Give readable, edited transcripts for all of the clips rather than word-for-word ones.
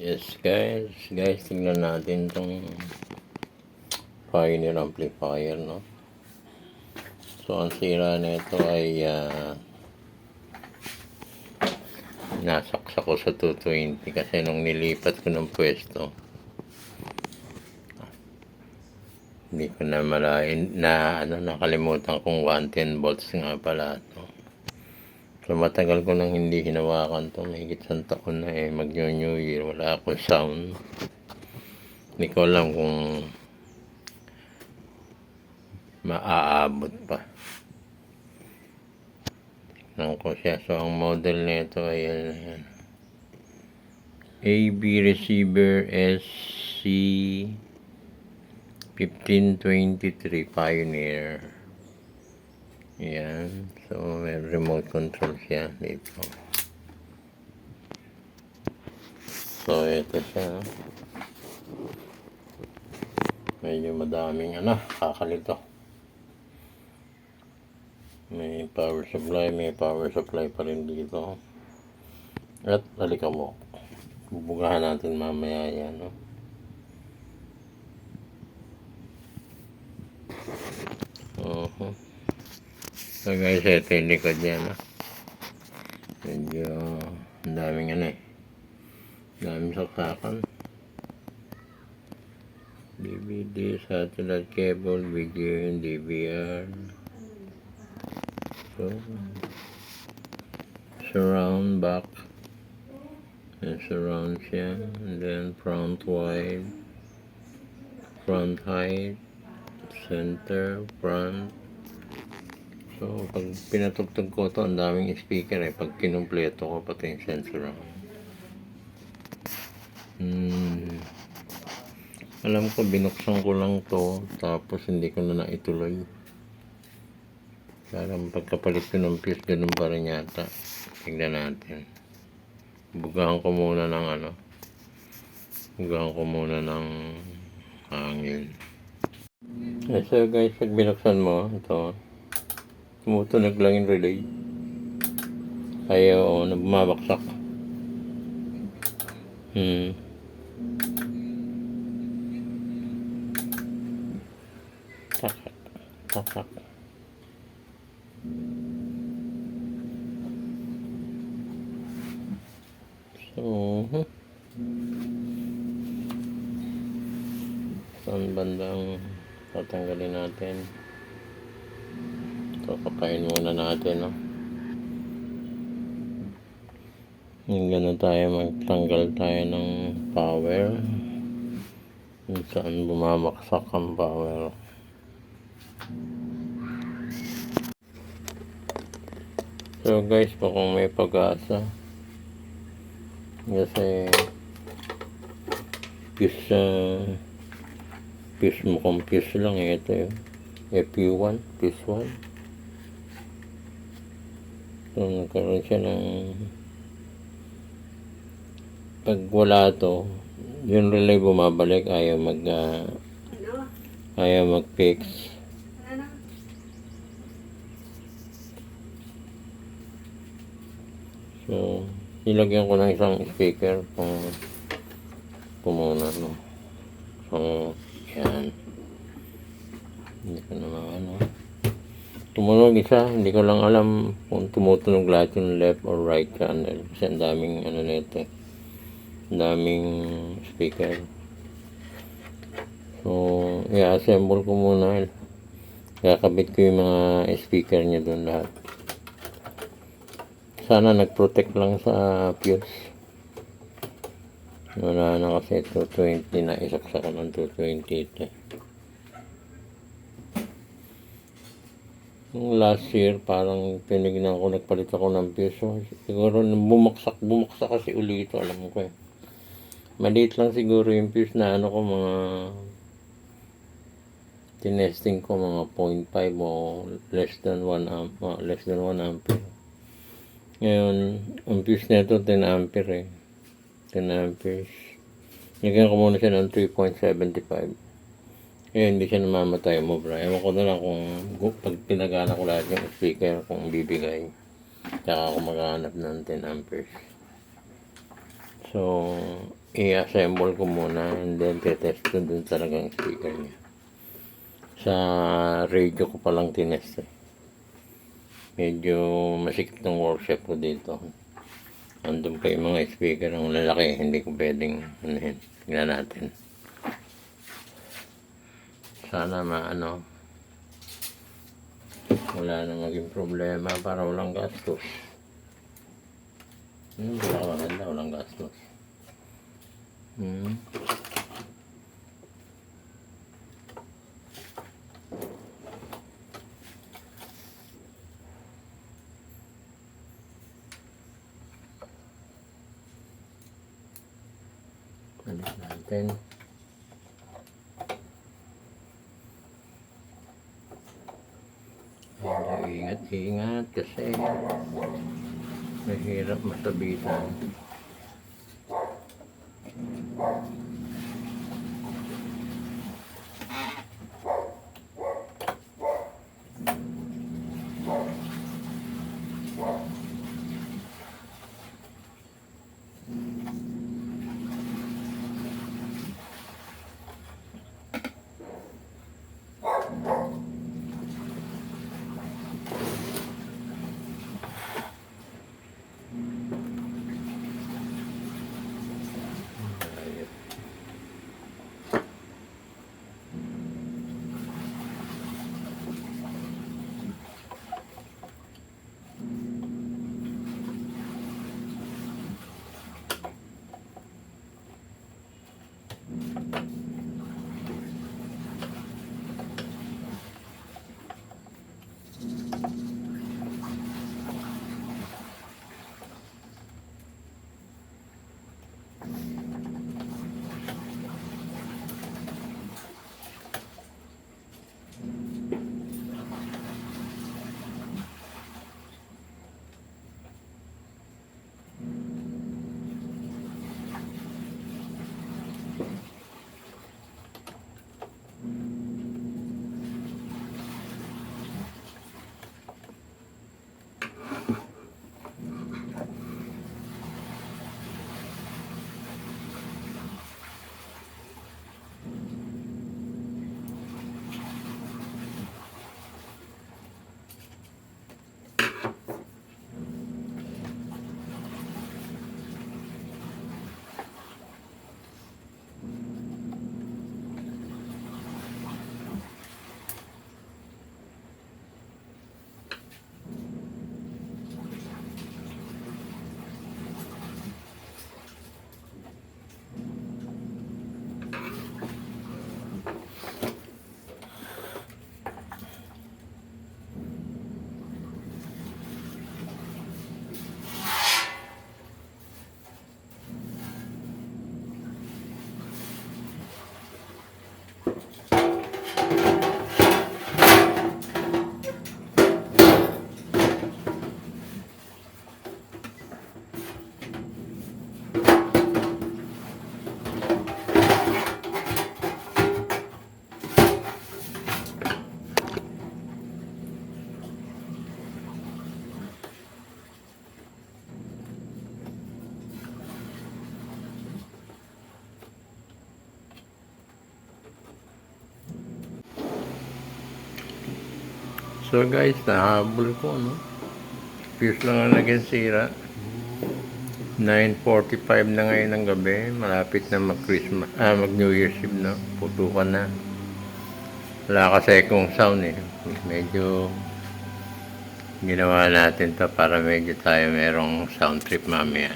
Guys, tingnan natin tong Pioneer amplifier, no? So, ang sira nito ay nasaksak ko sa 220 kasi nung nilipat ko ng pwesto, hindi ko na malain nakalimutan kong 110 volts nga pala to. So, matagal ko nang hindi hinawakan to, mahigit isang taon na mag-New Year, wala akong sound. Hindi ko alam kung maaabot pa. Tignan ko siya. So, ang model nito ay AB receiver SC1523 Pioneer. Yan. So, may remote control siya dito. So, ito siya. Medyo madaming kakalito. May power supply pa rin dito. At halika mo. Bubugahan natin mamaya yan, no? So guys, ito yung likod niya, no? Medyo ang daming daming saksakan. DVD, satellite cable, video, DVR. So, surround back and surround siya, and then front wide, front height, center, front. So, pag pinatugtog ko to, ang daming speaker pag kinumpleto ko pati yung sensor. Alam ko binuksan ko lang to, tapos hindi ko na naituloy. Parang pagkapalit ko ng fuse, ganun pa rin yata. Tignan natin. Bugahan ko muna ng hangin. So guys, pag binuksan mo, ito, tumutunog lang yung relay. Ayaw, bumabaksak. Tak. So, saan bandang tatanggalin natin? Ito, kapain muna natin, no? Yung gano'n tayo, magtanggal tayo ng power. Kung saan bumabaksak ang power. So guys, kung may pag-asa, kasi fuse mo kung fuse lang ito yung FU1, fuse 1. So nagkaroon siya ng pag wala to, yung relay bumabalik, ayaw mag-fix. So, nilagyan ko ng isang speaker kung pumuna, no? So, yan. Hindi ko naman tumunog isa, hindi ko lang alam kung tumutunog lahat yung left or right channel. Kasi ang daming nito. Ang daming speaker. So, i-assemble ko muna. Kakabit ko yung mga speaker niya doon lahat. Sana nag-protect lang sa fuse. Wala na kasi 220 na isaksak ko ng 220 ito. Last year parang tinignan ko, nagpalit ako ng fuse. So, siguro bumagsak kasi uli ito, alam ko Maliit lang siguro yung fuse na mga tinesting ko mga 0.5 o less than 1 ampere. Ngayon, ang fuse nito 10 ampere 10 amperes. Lagyan ko muna siya ng 3.75. Ngayon, hindi siya namamatay mo, bro. Ewan ko na lang kung pag pinagana ko lahat yung speaker, kung bibigay. Tsaka ako maghanap ng 10 amperes. So, i-assemble ko muna and then tetest ko dun talagang speaker niya. Sa radio ko palang tinest eh. Medyo masikip ng workshop ko dito. Andun pa yung mga speaker ang lalaki, hindi ko pwedeng anuhin. Tingnan natin. Sana wala na maging problema para walang gastos. Wala maganda, walang gastos. Balik natin. Ingat kasi mahirap masabitan. So guys, nahabol ko, no? Fuse lang ang naging sira. 9:45 na ngayon ng gabi. Malapit na mag-Christmas, mag-New Year's Eve na. Putukan na. Wala kasi akong sound eh. Medyo ginawa natin to para medyo tayo merong sound trip mamaya.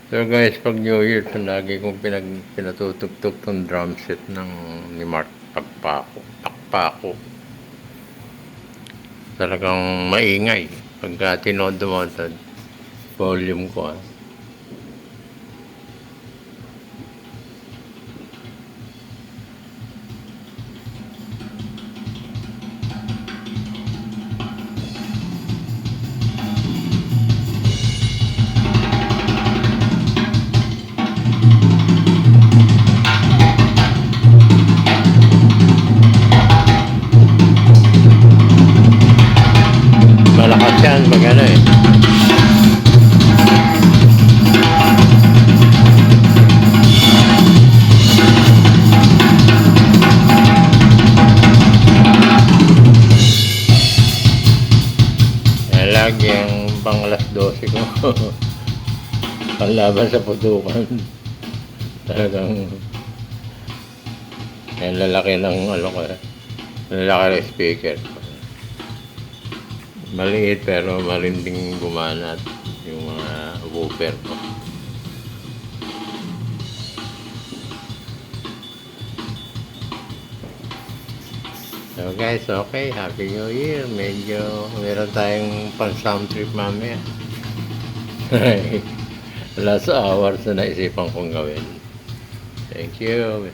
So guys, pag New Year, lagi kong pinatutugtog tong drum set ni Mark Pakpako. Talagang maingay. Pagka tinodo mo sa volume ko. Malakas yan pag ano eh. yung pang alas 12 ko. Panlaban sa putukan. Talagang yung lalaki ng ano ko lalaki ng speaker. Maliit pero marinding gumanat yung mga woofer ko. So guys, okay, Happy New Year. Medyo meron tayong pan-sound trip mamaya. Last hours na naisipan kong gawin. Thank you.